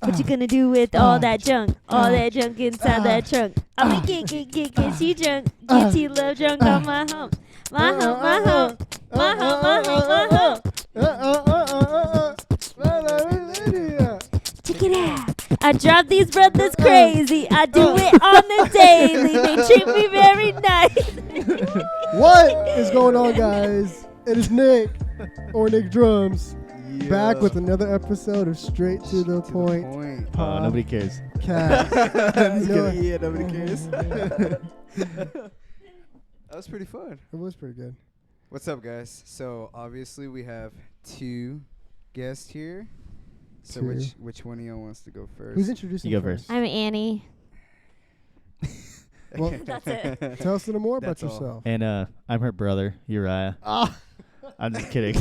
What you gonna do with all that junk? All that junk inside that trunk. I'ma get she drunk. Get T-Love drunk on my hump. My hump, my hump. My hump, my hump, my hump. Check it out. I drive these brothers crazy. I do it on the daily. They treat me very nice. What is going on, guys? It is Nick, or Nick Drums, back with another episode of Straight to the Point. Nobody cares. Cast. Yeah, nobody cares. That was pretty fun. It was pretty good. What's up, guys? So obviously we have two guests here. So Two. which one of y'all wants to go first? Who's introducing You go first. I'm Annie. Well, That's it. tell us a little more about That's all. yourself. And I'm her brother, Uriah. I'm just kidding.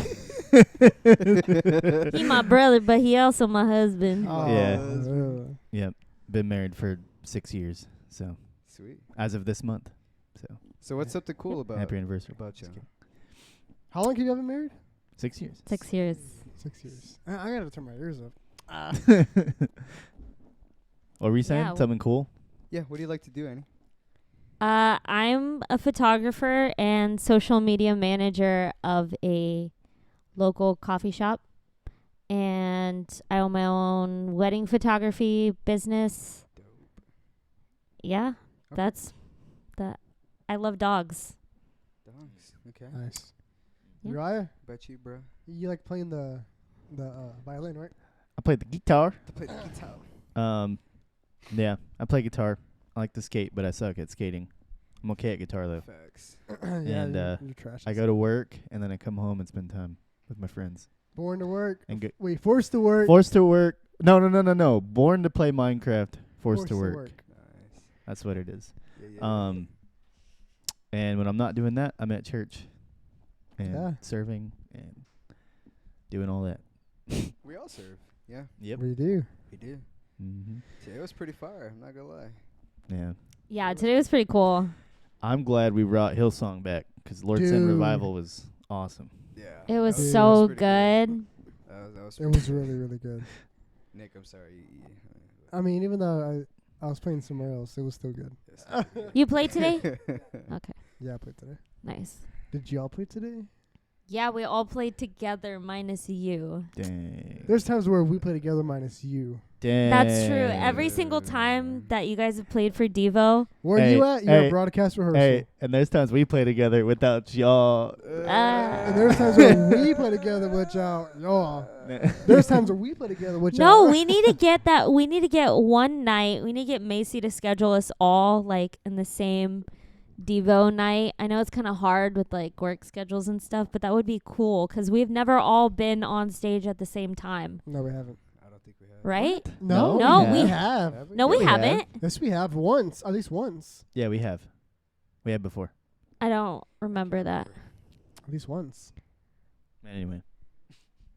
He my brother, but he also my husband. Yeah. Yep. Been married for 6 years. So Sweet. as of this month. So So what's something cool about happy anniversary. about you? How long have you been married? 6 years. 6 years. 6 years. I gotta turn my ears up. What were you saying? Yeah. Something cool? Yeah. What do you like to do, Annie? I'm a photographer and social media manager of a local coffee shop. And I own my own wedding photography business. Dope. Yeah, Okay. that's that. I love dogs. Dogs. Okay. Nice. Yeah. Uriah, Bet you, bro. you like playing the violin, right? I played the guitar. To play the guitar. Yeah, I play guitar. I like to skate, but I suck at skating. I'm okay at guitar though. Facts. Yeah, And, you're trash. I go to work and then I come home and spend time with my friends. Born to work. And Wait, forced to work. forced to work. No. Born to play Minecraft. Forced to work. Nice. That's what it is. Yeah. And when I'm not doing that, I'm at church and Yeah. serving and doing all that. We all serve. Yeah, Yep. We do. we do. Mm-hmm. Today was pretty fire. I'm not gonna lie. Yeah. Yeah, today was pretty cool. I'm glad we brought Hillsong back because Lord Send Dude. Revival was awesome. Yeah. It was Dude. so pretty good. That was It was really, really good. Nick, I'm sorry. I mean, even though I was playing somewhere else, it was still good. Yes. You played today? Okay, Yeah, I played today. nice. Did y'all play today? Yeah, we all played together minus you. Dang. There's times where we play together minus you. Dang. That's true. Every single time that you guys have played for Devo, Where Hey, you at? You're hey, at broadcast rehearsal. Hey, and there's times we play together without y'all. And there's times where we play together with y'all. There's times where we play together with no, y'all. we need to get that. We need to get one night. We need to get Macy to schedule us all like in the same Devo night. I know it's kind of hard with like work schedules and stuff, but that would be cool because we've never all been on stage at the same time, No, we haven't. I don't think we have. right? No, No, we we have. Have we? No, we we have. haven't. Yes, we have once. At least once. Yeah, we have. We had before. I don't remember that. At least once. Anyway.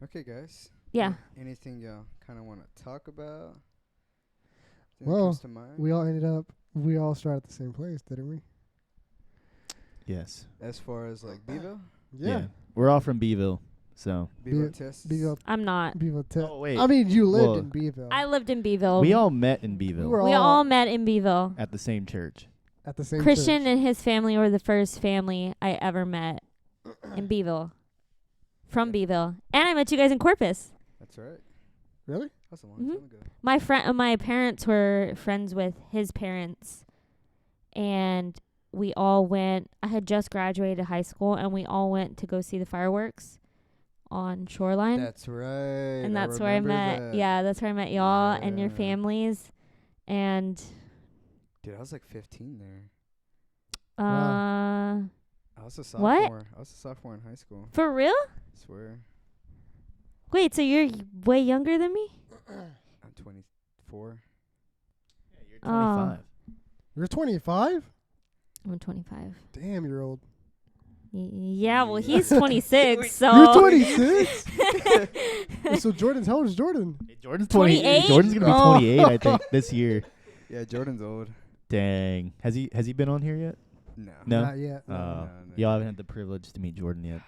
Okay, guys. Yeah. Anything y'all kind of want to talk about? Anything Well, comes to mind? We all started at the same place, didn't we? Yes. As far as like Bevo, We're all from Beeville, so. Bevo Be- tests. Bevo. I'm not. Bevo Oh, wait. I mean, you lived Well, in Beeville. I lived in Beeville. We all met in Beeville were We all met in Beeville. at the same church. at the same Christian church. and his family were the first family I ever met in Beeville. From Beeville. And I met you guys in Corpus. That's right. Really? That's a long Mhm. time ago. My parents were friends with his parents. And we all went. I had just graduated high school and we all went to go see the fireworks on Shoreline. That's right. And that's where I met. that. Yeah, that's where I met y'all and your Yeah. families. And Dude, I was like 15 there. Wow. I was a What? sophomore. I was a sophomore in high school. For real? I swear. Wait, so you're way younger than me? I'm 24. Yeah, you're Oh. 25. You're 25? I'm 25. Damn, you're old. Yeah, well, he's 26, so. You're 26? So Jordan's, how old is Jordan? Hey, Jordan's 28? Jordan's going to be Oh. 28, I think, this year. Yeah, Jordan's old. Dang. Has he been on here yet? No. No? Not yet. Oh. no. Y'all haven't had the privilege to meet Jordan yet.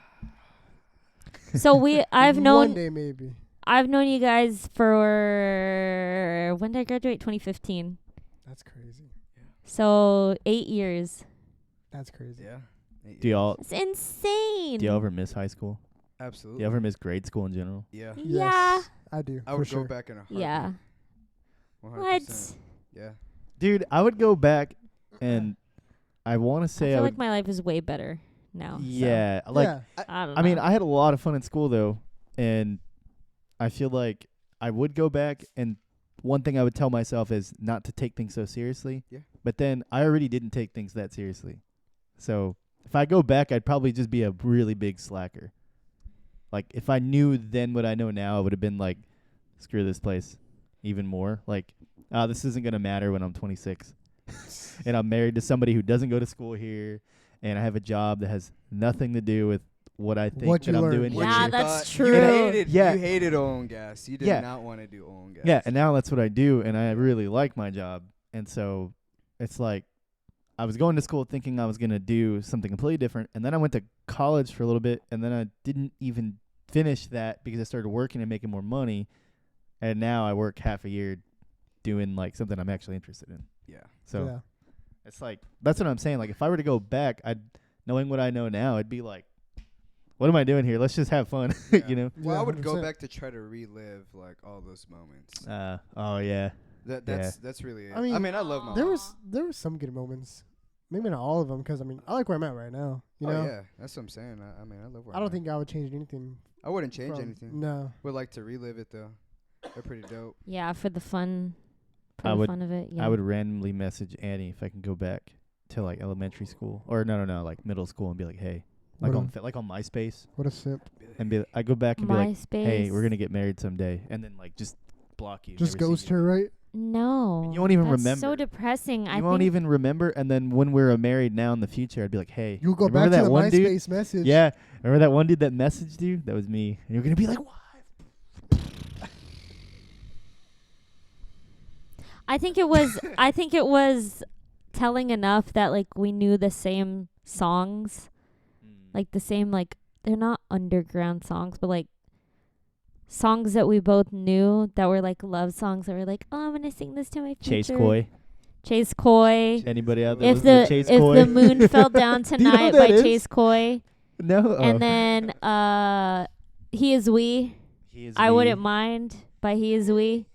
So I've One known, day, maybe. I've known you guys for when did I graduate? 2015. That's crazy. So 8 years. That's crazy. Yeah. Do y'all It's insane. do y'all ever miss high school? Do Absolutely. you ever miss grade school in general? Yeah. Yeah. Yes, I do. I for would sure. go back in a heartbeat. Yeah. 100%. What? Yeah. Dude, I would go back and I want to I say feel I like would. my life is way better now. Yeah, like yeah. I don't know. I mean, I had a lot of fun in school though, and I feel like I would go back. And one thing I would tell myself is not to take things so seriously. Yeah. But then I already didn't take things that seriously, so if I go back, I'd probably just be a really big slacker. Like if I knew then what I know now, I would have been like, screw this place, even more. Like, this isn't gonna matter when I'm 26, and I'm married to somebody who doesn't go to school here, and I have a job that has nothing to do with what I think What that you I'm learned. doing Yeah, here. that's You true. hated, Yeah. you hated oil and gas. You did Yeah. not want to do oil and gas. Yeah, and now that's what I do, and I really like my job. And so it's like I was going to school thinking I was going to do something completely different, and then I went to college for a little bit, and then I didn't even finish that because I started working and making more money, and now I work half a year doing like something I'm actually interested in. Yeah. So yeah. it's like that's what I'm saying. Like if I were to go back, knowing what I know now, I'd be like, what am I doing here? Let's just have fun, Yeah. you know? Well, Yeah, I would go 100%. back to try to relive like all those moments. Oh yeah. That's really it. I mean, I love my There life. was some good moments. Maybe not all of them, because I mean, I like where I'm at right now. You know, yeah, that's what I'm saying. I mean, I love where I I'm don't at. think I would change anything. I wouldn't change from- anything. No. Would like to relive it though. They're pretty dope. Yeah, for the fun. For I the would- fun of it. Yeah. I would randomly message Annie if I can go back to like elementary school or no, like middle school and be like, hey, like What on a- like on MySpace What a simp. and I go back and be like, MySpace. hey, we're gonna get married someday, and then like just block you. Just never see ghost you. her, right? No. You won't even That's remember. so depressing. I You won't think even remember, and then when we're married now in the future, I'd be like, hey, You'll go remember back to that the one dude? MySpace message. Yeah, remember that one dude that messaged you? That was me. And you're gonna be like, why? I think it was telling enough that like we knew the same songs. Like the same, like they're not underground songs, but like songs that we both knew that were like love songs that were like, oh, I'm gonna sing this to my future. Chase Coy. Chase Coy. Anybody out there? If listen to the Chase if Coy? the moon fell down Do you know who tonight that by is? Chase Coy, No. and then He Is We. He Is I Me. Wouldn't Mind by He Is We.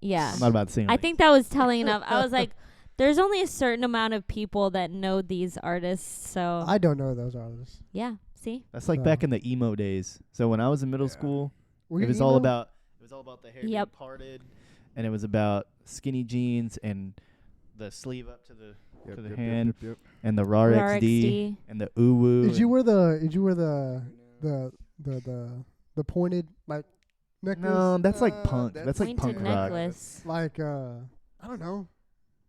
Yeah. I'm not about to sing. I like think that was telling enough. I was like, there's only a certain amount of people that know these artists, so I don't know those artists. yeah. See, that's like So- back in the emo days. So when I was in middle Yeah. school, Were it you was all emo? about the hair being Yep. parted, and it was about skinny jeans and the sleeve up to the Yep, to the yep, hand Yep, yep, and the RAR XD and the uwu. Did you wear the pointed like necklace? No, that's like punk. that's That's like pointed punk rock. necklace. Like I don't know,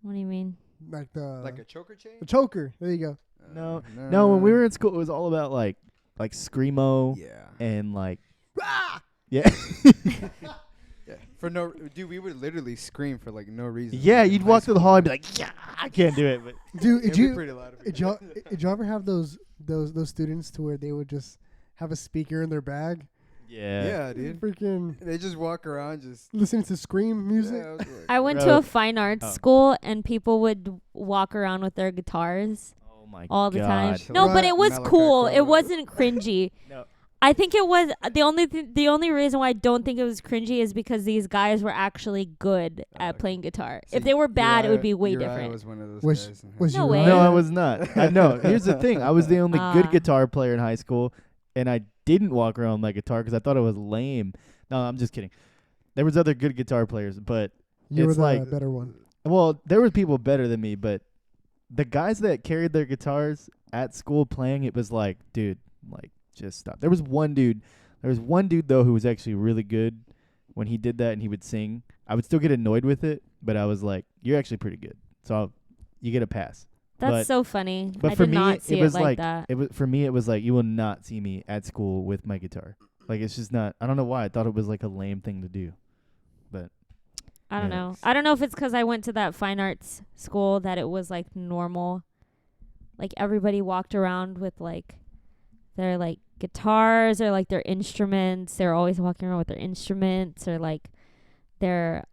What do you mean? like the Like a choker chain? the choker. There you go. No, when we were in school, it was all about like screamo Yeah. and like Ah! yeah. Yeah. For no, dude, we would literally scream for like no reason. Yeah, in you'd high walk through the school. hall and be like, yeah, I can't do it. But Dude, It'd did be you pretty loud if we did did. y'all did y'all ever have those students to where they would just have a speaker in their bag, yeah. Yeah, dude. freaking They just walk around just. listening to scream music? Yeah, I was like, I went to Bro. a fine arts Oh. school, and people would walk around with their guitars Oh my all the time. God. No, but Right. it was Malachi cool. It Crowe. wasn't cringy. No. I think it was the only reason why I don't think it was cringy is because these guys were actually good at okay. playing guitar. So if they were bad, it would be way Uriah different. Was one of those Was- guys. was No you way. right? No, I was not. I know. Here's the thing. I was the only good Ah. guitar player in high school, and I didn't walk around with my guitar because I thought it was lame. No, I'm just kidding. There was other good guitar players, but You were it's the like- better one. well, there were people better than me. But the guys that carried their guitars at school playing, it was like, dude, like just stop. There was one dude though who was actually really good when he did that and he would sing. I would still get annoyed with it, but I was like, you're actually pretty good, so you get a pass. That's but- so funny. But I for did me, not see it was like like that. it was for me. It was like you will not see me at school with my guitar. Like it's just not. I don't know why. I thought it was like a lame thing to do. But I don't yeah. know. I don't know if it's 'cause I went to that fine arts school that it was like normal. Like everybody walked around with like their like guitars or like their instruments. They're always walking around with their instruments or like their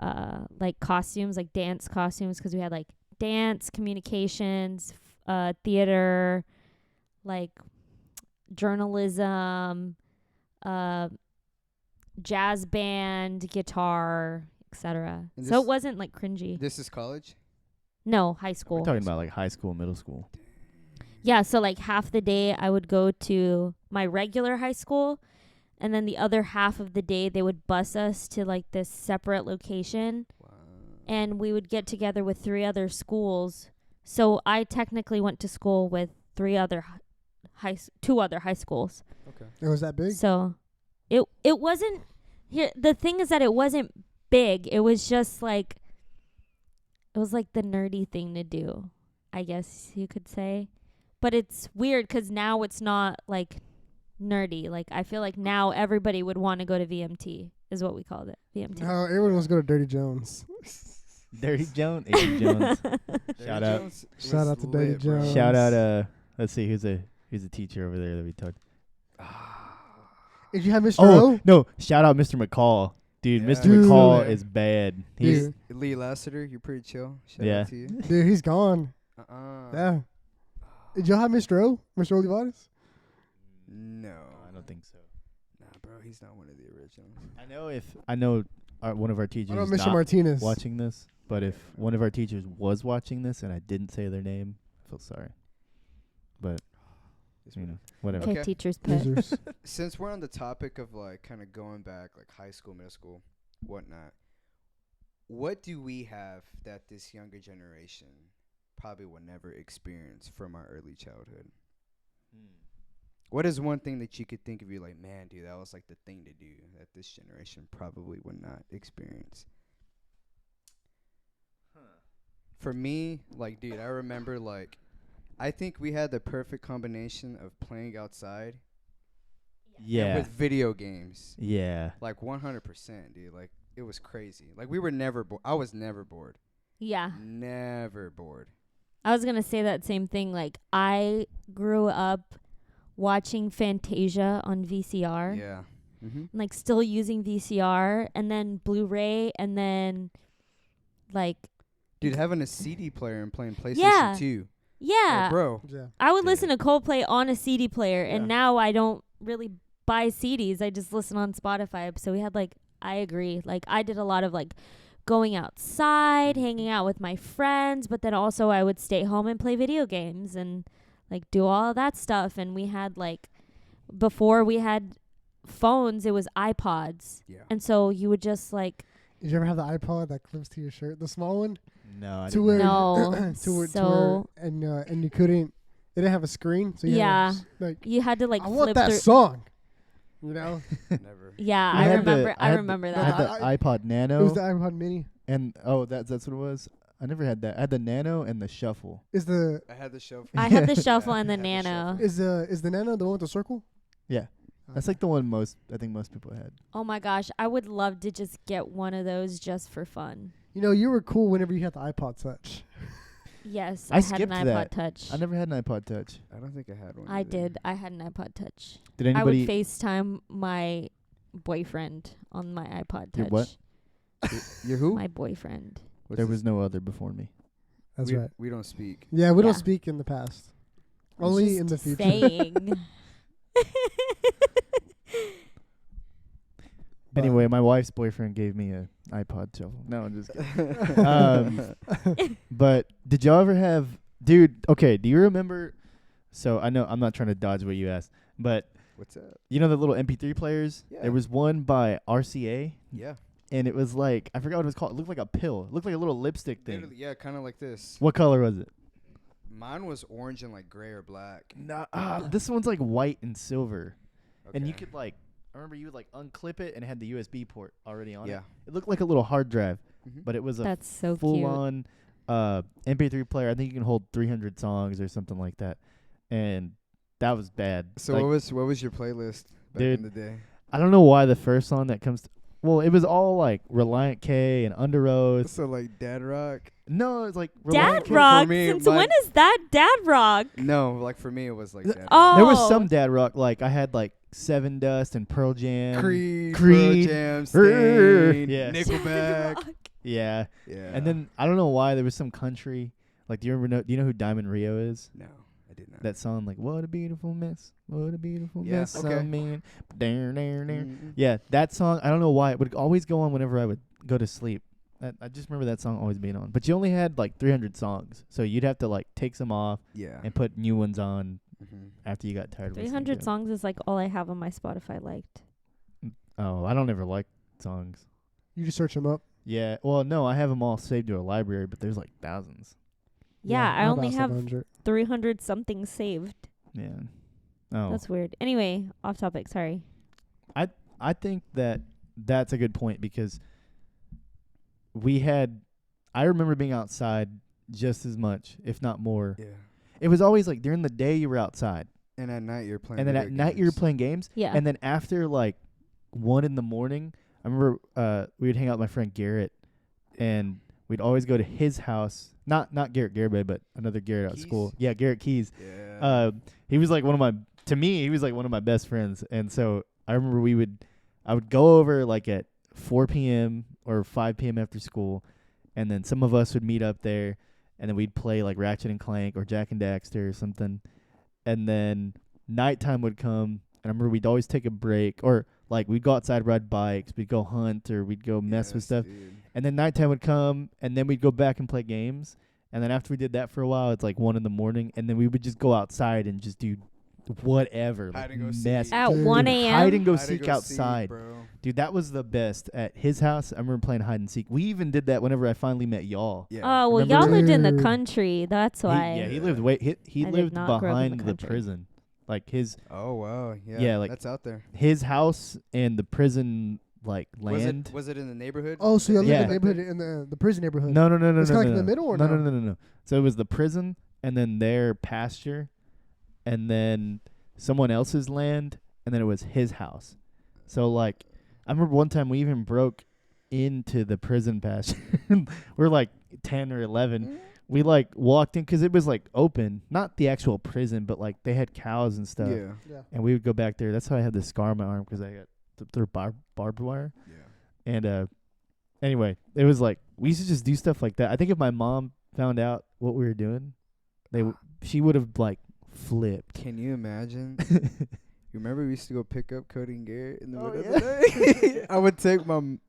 like costumes, like dance costumes, because we had like dance, communications, theater, like journalism, jazz band, guitar, etc. And So it this- wasn't like cringy. This is college. No, high school. We're talking about like high school, middle school. Yeah, so like half the day I would go to my regular high school, and then the other half of the day they would bus us to like this separate location, Wow. and we would get together with 3 other schools. So I technically went to school with 2 other high schools. Okay. It was that big? So it wasn't here. The thing is that it wasn't big. It was just like it was like the nerdy thing to do, I guess you could say. But it's weird 'cause now it's not like nerdy. Like I feel like now everybody would want to go to VMT is what we called it. VMT. No, everyone wants to go to Dirty Jones. Dirty Jones. Dirty Jones. Shout out. Jones Shout was out to Dirty lit, bro. Jones. Shout out. Let's see. Who's a teacher over there that we talked. Did you have Mr. Oh O? no! Shout out Mr. McCall. Dude, Yeah. Mr. Dude. McCall is bad. He's Dude, Lee Lassiter, you're pretty chill. Shout Yeah. out to you. dude, he's gone. Yeah. Did y'all have Mr. O? Mr. Olivares? No. I don't think so. Nah, bro, he's not one of the originals. I know one of our I teachers know is Mr. not Martinez. watching this, but if one of our teachers was watching this and I didn't say their name, I feel sorry. But you know, whatever. Okay, Okay. teacher's pet. Losers. Since we're on the topic of like kind of going back, like high school, middle school, whatnot, what do we have that this younger generation probably will never experience from our early childhood? What is one thing that you could think of, you like, man, dude, that was like the thing to do that this generation probably would not experience? For me, like, dude, I remember, like, I think we had the perfect combination of playing outside and Yeah. with video games. Yeah. Like 100%, dude. Like, it was crazy. Like, we were never bored. I was never bored. Yeah. Never bored. I was going to say that same thing. Like, I grew up watching Fantasia on VCR. Yeah. Mm-hmm. Like, still using VCR, and then Blu-ray, and then, like... Dude, having a CD player and playing PlayStation Yeah. 2. Yeah. Like, bro. Yeah. I would Yeah. listen to Coldplay on a CD player, and Yeah. now I don't really buy CDs. I just listen on Spotify. So we had, like... I agree. Like, I did a lot of, like... going outside, hanging out with my friends, but then also I would stay home and play video games and like do all of that stuff. And we had like, before we had phones, it was iPods. Yeah. And so you would just like, Did you ever have the iPod that clips to your shirt, the small one? No, I To didn't. where, No. to where, and you couldn't. It didn't have a screen, so you Yeah. had to like you had to like I want flip that through. song. You know, Never. Yeah, I I had remember. the- I had remember I that. had the I- iPod it Nano, was the iPod Mini. and that's what it was. I never had that. I had the Nano and the Shuffle. Is the I had the shuffle. I had the shuffle Yeah, and the I had the Nano. shuffle. is the Nano the one with the circle? Yeah, that's like the one I think most people had. Oh my gosh, I would love to just get one of those just for fun. You know, you were cool whenever you had the iPod Touch. Yes, I I had an skipped iPod that. Touch. I never had an iPod Touch. I don't think I had one. I either. did. I had an iPod Touch. Did I would anybody? FaceTime my boyfriend on my iPod Touch. Your what? You're who? My boyfriend. What's There his- was no other before me. That's we, right. We don't speak. Yeah, we don't Yeah. speak in the past. Only in the Just future. Saying. But- Anyway, my wife's boyfriend gave me a iPod Shuffle. No, I'm just kidding. But did y'all ever have, dude? Okay, do you remember? So I know I'm not trying to dodge what you asked, but What's up? you know the little MP3 players? Yeah. There was one by RCA, Yeah. and it was like I forgot what it was called. It looked like a pill. It looked like a little lipstick thing. Literally, yeah, kind of like this. What color was it? Mine was orange and like gray or black. Nah, this one's like white and silver, and you Okay. could like. I remember you would like unclip it and it had the USB port already on Yeah. it. It looked like a little hard drive, Mhm. but it was a That's so full cute. on MP3 player. I think you can hold 300 songs or something like that, and that was bad. So Like, what was your playlist back Dude. in the day? I don't know why the first song that comes. Well, it was all like Reliant K and Under Oath. So like Dad Rock. No, it's like Dad Reliant rock. me, Since my- when is that dad rock? No, like for me it was like Dad Rock. Oh, There was some dad rock. Like I had like Seven Dust and Pearl Jam. Creed, Creed. Pearl Jam, Err, Stain, yeah. Nickelback. Rock. Yeah. Yeah. And then I don't know why there was some country. Like, do you know who Diamond Rio is? No, I did not. That song, like, what a beautiful mess, what a beautiful Yeah, mess. okay. I mean, there. Mm-mm. Yeah, that song. I don't know why it would always go on whenever I would go to sleep. I just remember that song always being on. But you only had like 300 songs, so you'd have to like take some off Yeah. and put new ones on Mm-hmm. after you got tired of listening to 300 it. songs is like all I have on my Spotify liked. Oh, I don't ever like songs. You just search them up. Yeah, well, no, I have them all saved to a library, but there's like thousands. Yeah, I only about have 700. 300 something saved. Yeah. Oh, That's weird. Anyway, off topic. Sorry. I think that that's a good point because I remember being outside just as much, if not more. Yeah. It was always like during the day you were outside, And at night you're playing. and then video at night you were games. playing games, Yeah. and then after like 1 a.m, I remember we would hang out with my friend Garrett, and we'd always go to his house. Not Garrett Garibay, but another Garrett out of school. Keys? Yeah, Garrett Keys. Yeah. He was like he was like one of my best friends, and so I remember I would go over like at 4 p.m. or 5 p.m. after school, and then some of us would meet up there, and then we'd play like Ratchet and Clank or Jack and Daxter or something, and then nighttime would come, and I remember we'd always take a break, or like we'd go outside, ride bikes, we'd go hunt, or we'd go mess with Yes, stuff, dude. and then nighttime would come, and then we'd go back and play games, and then after we did that for a while, it's like 1 a.m, and then we would just go outside and just do whatever, Hide like and go mess. seek. At Dude. 1 Hide a.m. and go Hide and seek go outside. bro. Dude, that was the best. At his house, I remember playing hide and seek. We even did that whenever I finally met y'all. Yeah. Oh, well, Remember- y'all lived in the Dude. country. That's why. He lived he I did lived not grow up in behind the the country. prison. Like his Oh wow. Yeah. Yeah, like- that's out there. house and the prison like land. Was it in the neighborhood? Oh, so you live Yeah. in the neighborhood in the prison neighborhood. No. It's no, kinda like in no. the middle or no, no? no. So it was the prison and then their pasture and then someone else's land and then it was his house. So like I remember one time we even broke into the prison pasture. We're like 10 or 11. We like walked in 'cause it was like open, not the actual prison, but like they had cows and stuff. Yeah. Yeah. And we would go back there. That's how I had the scar on my arm 'cause I got through barbed wire. Yeah. And anyway, it was like we used to just do stuff like that. I think if my mom found out what we were doing, she would have like flipped. Can you imagine? You remember we used to go pick up Cody and Garrett in the Oh, middle of the day? I would take Mom,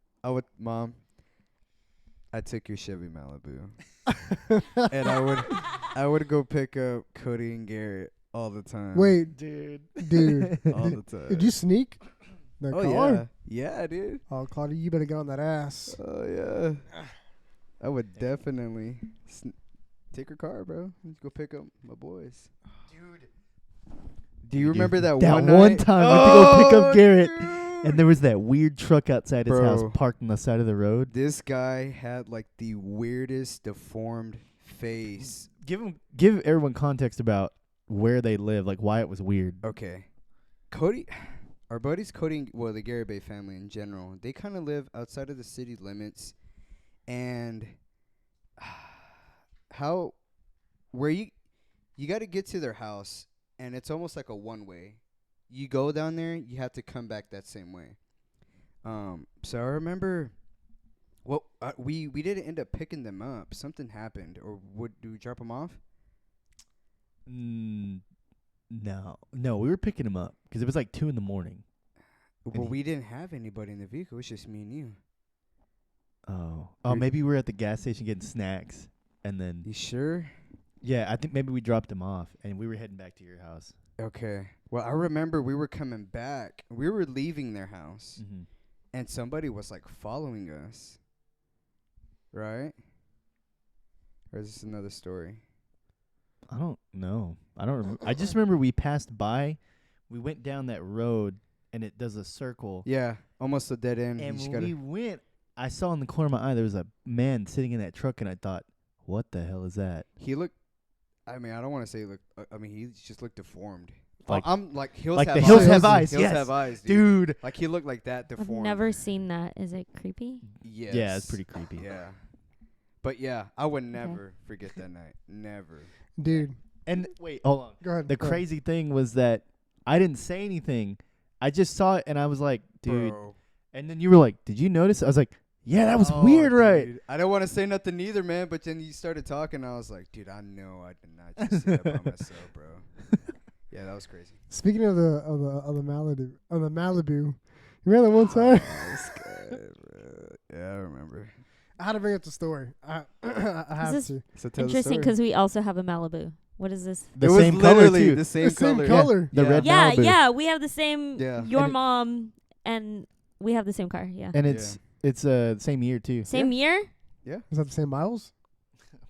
I took your Chevy Malibu. And I would go pick up Cody and Garrett all the time. Wait, Dude. dude. All the time. Did you sneak the Oh car? yeah. Yeah, dude. Oh, Claudia, you better get on that ass. Oh yeah. I would definitely take her car, bro. Let's go pick up my boys. Dude. Do you remember that one one time night? we went to go pick up Oh, Garrett, dude. and there was that weird truck outside his house Bro. parked on the side of the road. This guy had like the weirdest deformed face. Give everyone context about where they live, like why it was weird. Okay. Cody, our buddies Cody, the Garibay family in general, they kind of live outside of the city limits. And where you got to get to their house, and it's almost like a one-way. You go down there, you have to come back that same way. So I remember, we didn't end up picking them up. Something happened, or do we drop them off? No, we were picking him up because it was like 2 a.m. Well, we didn't have anybody in the vehicle. It was just me and you. Oh, You're- maybe we were at the gas station getting snacks, and then You sure? yeah, I think maybe we dropped him off, and we were heading back to your house. Okay. Well, I remember we were coming back. We were leaving their house, Mm-hmm. and somebody was like following us. Right? Or is this another story? I don't know. I don't remember. I just remember we passed by. We went down that road, and it does a circle. Yeah, almost a dead end. And You just when gotta, we went, I saw in the corner of my eye there was a man sitting in that truck, and I thought, "What the hell is that?" he looked. I mean, I don't want to say he looked. I mean, he just looked deformed. Like, I'm like Hills like Have the Eyes. Hills Have Eyes. Hills Yes. Have Eyes, dude. dude. Like he looked like that I've deformed. never seen that. Is it creepy? Yes. Yeah, it's pretty creepy. Yeah. But yeah, I would never forget that night. Never. Dude. And wait, hold on. Go ahead. The go ahead. crazy thing was that I didn't say anything. I just saw it and I was like, dude. Bro. And then you were like, did you notice? I was like, yeah, that was Oh, weird, right? dude. I don't want to say nothing either, man. But then you started talking. I was like, dude, I know I did not just say that by myself, bro. Yeah, that was crazy. Speaking of the Malibu, you remember that one time? This guy, bro. Yeah, I remember. I had to bring up the story. I have this to. So tell Interesting, the story. because we also have a Malibu. What is this? The it was same color literally too. the same The same color. color. The Yeah. red Yeah, Malibu. yeah, we have the same. Yeah. Your And it- mom and we have the same car. Yeah. And it's the same year too. Same year? Is that the same miles?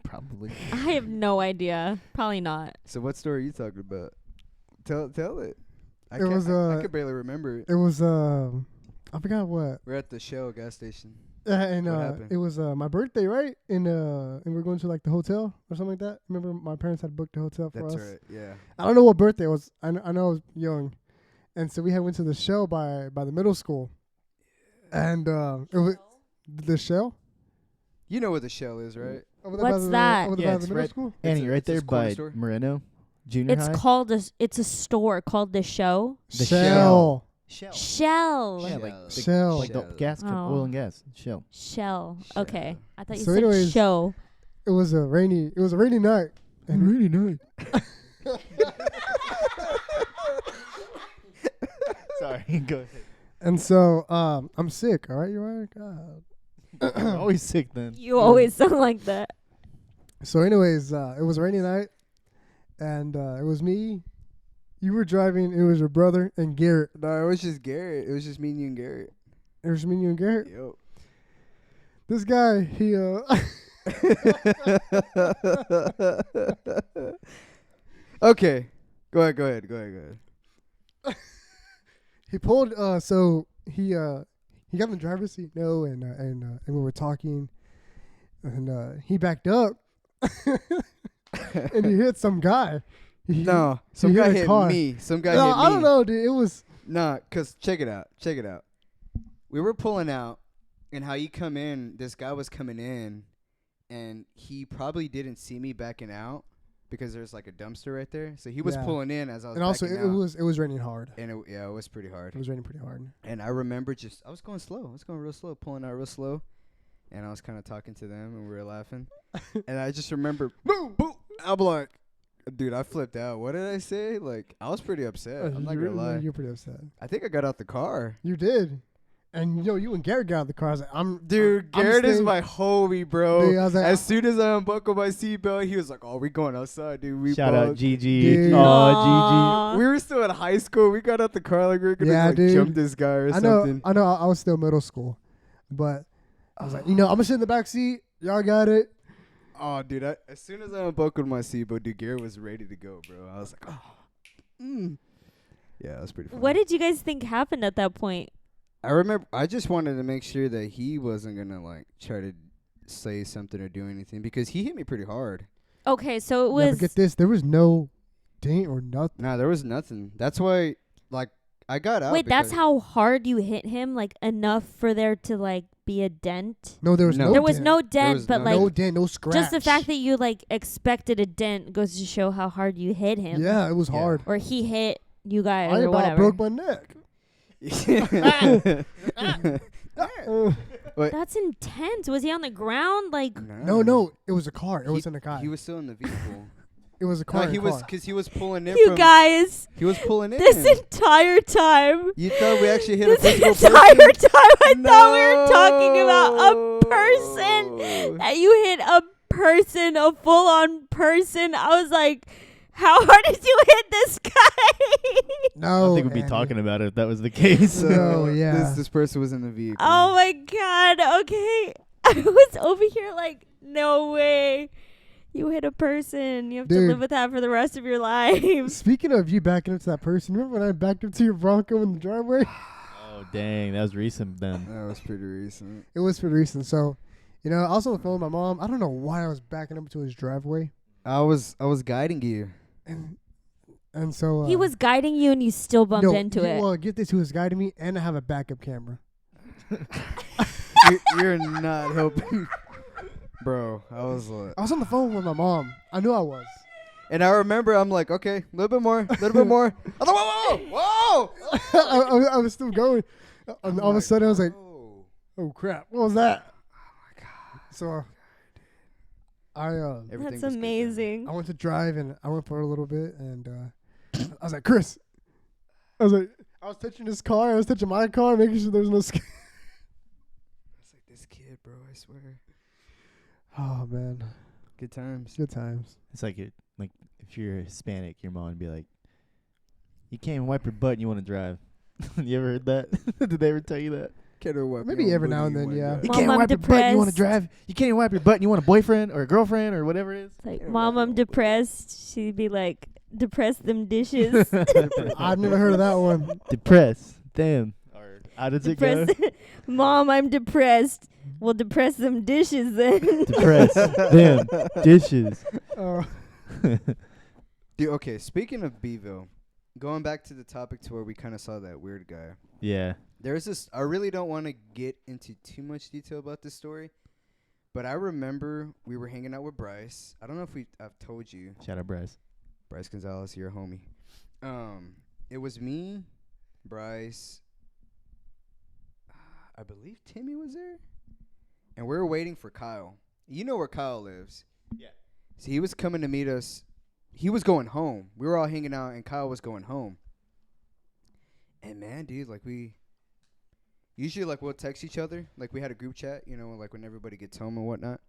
Probably. I have no idea. Probably not. So what story are you talking about? Tell it. I It can't- was, I could barely remember it. It was I forgot what. We're at the Shell gas station. And What happened? it was my birthday, right? And we're going to like the hotel or something like that. Remember, my parents had booked the hotel for That's us. right. Yeah. I don't know what birthday it was. I know I was young, and so we had went to the Shell by the middle school, and it was the Shell. You know what the Shell is, right? Over What's by the, that? Over Yeah, by the it's middle right- school. Annie, right it's there this corner by store? Moreno Junior It's High. called it's a store called the Show. The Shell. Shell. Shell. Yeah, like the, Shell. like the gas, Oh. oil and gas. Shell. Shell. Okay. I thought you So said anyways- show. It was a rainy night. And Really nice. Sorry, go ahead. And so I'm sick. All right, you all right? God. I'm always sick then. You always sound like that. So anyways, it was a rainy night, and it was me. You were driving. It was your brother and Garrett. No, it was just Garrett. It was just me and you and Garrett. It was me, you, and Garrett. Yo. This guy, he Okay. Go ahead. he pulled. So he got in the driver's seat. No, and we were talking, and he backed up, and he hit some guy. No, some he guy hit a hit car. me. Some guy No, hit me. I don't know, dude. It was. Nah, cause check it out. We were pulling out, and how you come in, this guy was coming in, and he probably didn't see me backing out because there's like a dumpster right there. So he was Yeah. pulling in as I was And also, backing it out. was raining hard. And it was pretty hard. It was raining pretty hard. And I remember I was going slow. I was going real slow, pulling out real slow. And I was kind of talking to them, and we were laughing. And I just remember, boom, boom. I'm like, dude, I flipped out. What did I say? Like, I was pretty upset. I'm not going to lie. You're pretty upset. I think I got out the car. You did. And you and Garrett got out of the car. I was like, Dude, I'm Garrett is staying- my homie, bro. Dude, I was like, As soon as I unbuckled my seatbelt, he was like, "Oh, we going outside, dude." We Shout out both- Gigi. Dude. Oh, Aw. We were still in high school. We got out the car like we were gonna Yeah, like dude. jump this guy or I know. something. I was still middle school, but I was like, I'm gonna sit in the back seat. Y'all got it. Oh, dude! As soon as I unbuckled my seatbelt, dude, Garrett was ready to go, bro. I was like, "Oh, yeah, that was pretty fun." What did you guys think happened at that point? I remember? I just wanted to make sure that he wasn't gonna like try to say something or do anything because he hit me pretty hard. Okay, so it Yeah, was but get this. There was no dent or nothing. Nah, there was nothing. That's why, like, I got out. Wait, that's because- how hard you hit him, like enough for there to like be a dent? No, there was No. no. There was dent. no dent, was but no- like no dent, no scratch. just the fact that you like expected a dent goes to show how hard you hit him. Yeah, it was Yeah. hard. Or he hit you guys I or about whatever. broke my neck. But That's intense. Was he on the ground? Like No, it was a car. It wasn't a guy. He was still in the vehicle. It was a car. No, he a was car. because he was pulling in. you from, guys, He was pulling in. this entire time. You thought we actually hit a This physical entire person? time I thought we were talking about a person. That you hit a person, a full on person. I was like, how hard did you hit this guy? I No, don't think we'd be Andy. talking about it if that was the case. No, yeah. This person was in the vehicle. Oh my god, okay. I was over here like, no way. You hit a person. You have to Dude. live with that for the rest of your life. Speaking of you backing up to that person, remember when I backed up to your Bronco in the driveway? Oh, dang. That was recent then. That was pretty recent. It was pretty recent. So, I was on the phone with my mom. I don't know why I was backing up to his driveway. I was guiding you. And And so He was guiding you and you still bumped into it. Well, get this, he was guiding me, and I have a backup camera. You're not helping. Bro, I was like... I was on the phone with my mom. I knew I was. And I remember I'm like, okay, a little bit more, a little bit more. I was like, whoa, whoa, whoa. I was still going. And all of a sudden, I was like, oh, crap. What was that? Oh, my God. So Everything That's was good, amazing. I went to drive, and I went for a little bit, and I was like, Chris. I was touching his car. I was touching my car, making sure there's no I was like, this kid, bro, I swear. Oh, man. Good times. Good times. It's like if you're Hispanic, your mom would be like, "You can't even wipe your butt and you want to drive." You ever heard that? Did they ever tell you that? Maybe every now and then, yeah. You Mom, can't I'm wipe your butt and you want to depressed. drive. You can't even wipe your butt and you want a boyfriend or a girlfriend or whatever it is. It's like, Mom, I'm depressed. She'd be like, depress them dishes. I've never heard of that one. Depressed. Damn. Or how does it go? Depressed. Mom, I'm depressed. Well, depress them dishes then. Depressed. Damn. Dishes. Oh. Dude, okay, speaking of Beeville, going back to the topic to where we kind of saw that weird guy. Yeah. There's this, I really don't want to get into too much detail about this story, but I remember we were hanging out with Bryce. I don't know if I've told you. Shout out Bryce. Bryce Gonzalez, your homie. It was me, Bryce, I believe Timmy was there, and we were waiting for Kyle. You know where Kyle lives. Yeah. So he was coming to meet us. He was going home. We were all hanging out, and Kyle was going home. And man, dude, like usually like we'll text each other. Like we had a group chat, you know, like when everybody gets home and whatnot.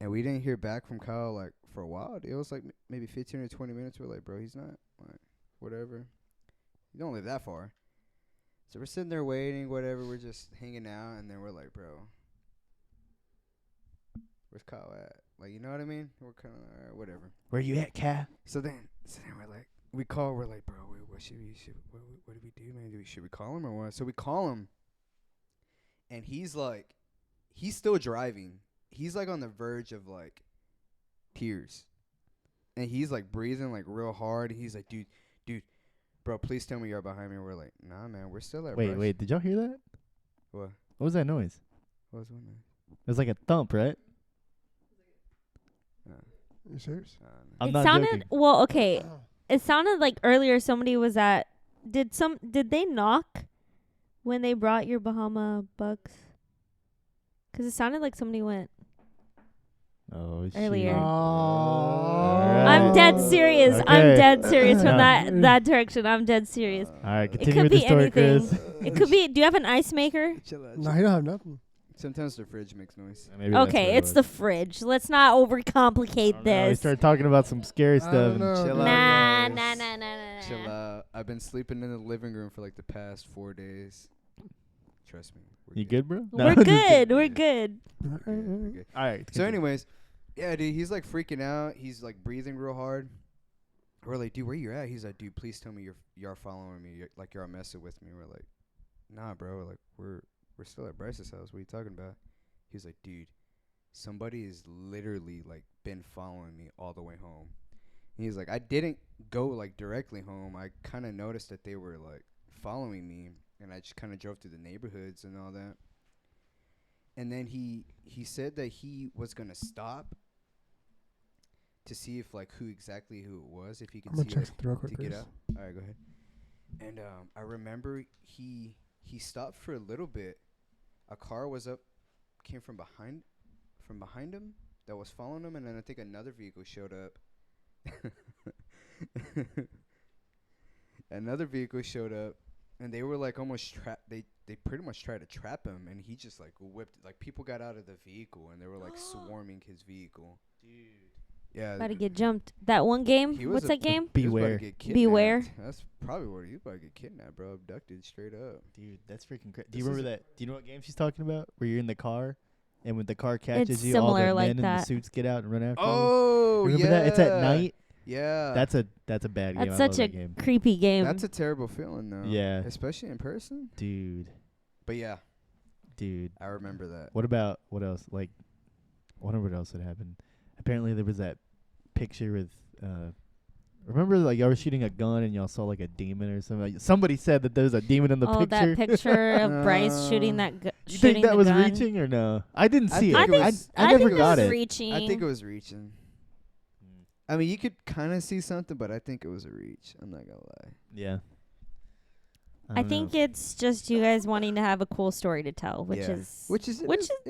And we didn't hear back from Kyle like for a while. It was like maybe 15 or 20 minutes. We're like, bro, he's not. Like, whatever. You don't live that far. So we're sitting there waiting, whatever. We're just hanging out, and then we're like, bro, where's Kyle at? Like, you know what I mean? We're kind of all right, whatever. Where you at, Cal? So then we're like, we call. We're like, bro, what should we? What do we do, man? Should we call him or what? So we call him, and he's like, he's still driving. He's like on the verge of like tears, and he's like breathing like real hard. He's like, dude, bro, please tell me you're behind me. And we're like, nah, man, we're still at. Wait, did y'all hear that? What? What was that noise? What was one? It was like a thump, right? You serious? I'm It not sounded joking. well. Okay, it sounded like earlier somebody was at. Did they knock when they brought your Bahama bucks? 'Cause it sounded like somebody went. Oh, Earlier. shit. I'm dead serious. Okay. I'm dead serious from Yeah. that direction. I'm dead serious. All right, It continue could with the be story, anything. Chris. It could be. Do you have an ice maker? Chill out. No, you don't have nothing. Sometimes the fridge makes noise. Maybe that's Okay, what it it's was. the fridge. Let's not overcomplicate We this. started talking about some scary I stuff. don't and know. shit. Chill out, Nah, guys. nah. Chill out. I've been sleeping in the living room for like the past 4 days. Trust me. we're You good, bro? No, We're I'm just good. kidding. We're good. We're good. All right. So, continue. anyways, yeah, dude, he's like freaking out. He's like breathing real hard. We're like, dude, where you at? He's like, dude, please tell me you're following me. You're messing with me. We're like, nah, bro. Like we're still at Bryce's house. What are you talking about? He's like, dude, somebody has literally like been following me all the way home. And he's like, I didn't go like directly home. I kind of noticed that they were like following me, and I just kind of drove through the neighborhoods and all that. And then he said that he was gonna stop to see if like who it was, if he could I'm gonna see check like, something real quick. to get Chris. up. All right, go ahead. And I remember he stopped for a little bit. A car came from behind him that was following him, and then I think another vehicle showed up. Another vehicle showed up, and they were like almost they pretty much tried to trap him, and he just like whipped. Like people got out of the vehicle, and they were like swarming his vehicle. Dude. Yeah. About to get jumped. That one game. He was What's a- that game? he was about to Beware. get kidnapped. Beware. That's probably what he was about to get kidnapped, bro. Abducted straight up. Dude, that's freaking crazy. Do This you remember is- that? Do you know what game she's talking about? Where you're in the car, and when the car catches It's you, all the similar like men in the that. suits get out and run after you. Oh, Remember yeah. that? It's at night. Yeah. That's a bad game. That's I such love a that game. creepy game. That's a terrible feeling, though. Yeah. Especially in person. Dude, But yeah, I remember that. what else? Like, I wonder what else had happened. Apparently, there was that picture with remember like y'all were shooting a gun and y'all saw like a demon or something. Like, somebody said that there's a demon in the Oh, picture. that picture of Bryce shooting that gu- You shooting think that the was gun. reaching or no? I didn't see I it. think I, it was- I I never think got it was it. reaching. I think it was reaching. I mean, you could kind of see something, but I think it was a reach. I'm not gonna lie. Yeah. I think it's just you guys wanting to have a cool story to tell, which Yeah. is Which is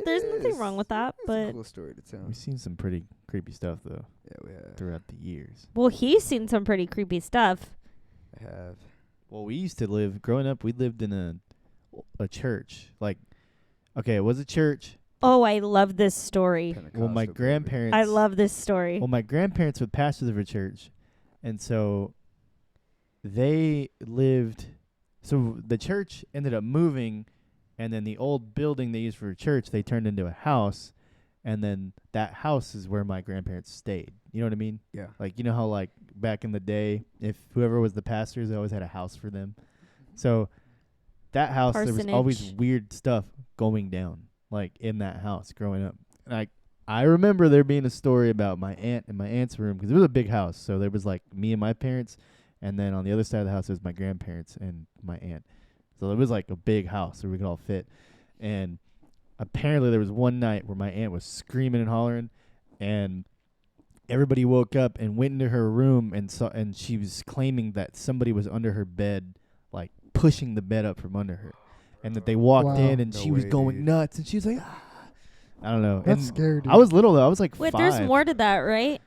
there's nothing wrong with that, It's a but cool story to tell. we've seen some pretty creepy stuff though Yeah, we have. throughout the years. well, he's seen some pretty creepy stuff. I have. Well, we used to live growing up. We lived in a church. Like, okay, it was a church. Oh, I love this story. Well, my Pentecostal, baby. grandparents. I love this story. Well, my grandparents were pastors of a church, and so they lived. So the church ended up moving, and then the old building they used for a church they turned into a house, and then that house is where my grandparents stayed. You know what I mean? Yeah. Like, you know how like back in the day, if whoever was the pastors, they always had a house for them. So that house, there was always Parsonage. weird stuff going down, like in that house growing up. And I remember there being a story about my aunt in my aunt's room, because it was a big house. So there was like me and my parents, and then on the other side of the house was my grandparents and my aunt. So it was like a big house where we could all fit. And apparently there was one night where my aunt was screaming and hollering, and everybody woke up and went into her room and saw, and she was claiming that somebody was under her bed, like pushing the bed up from under her, and that they walked Wow. in and No she was way, going dude. nuts, and she was like, ah. I don't know. That's And scary, dude. I was little though. I was like Wait, 5. there's more to that, right?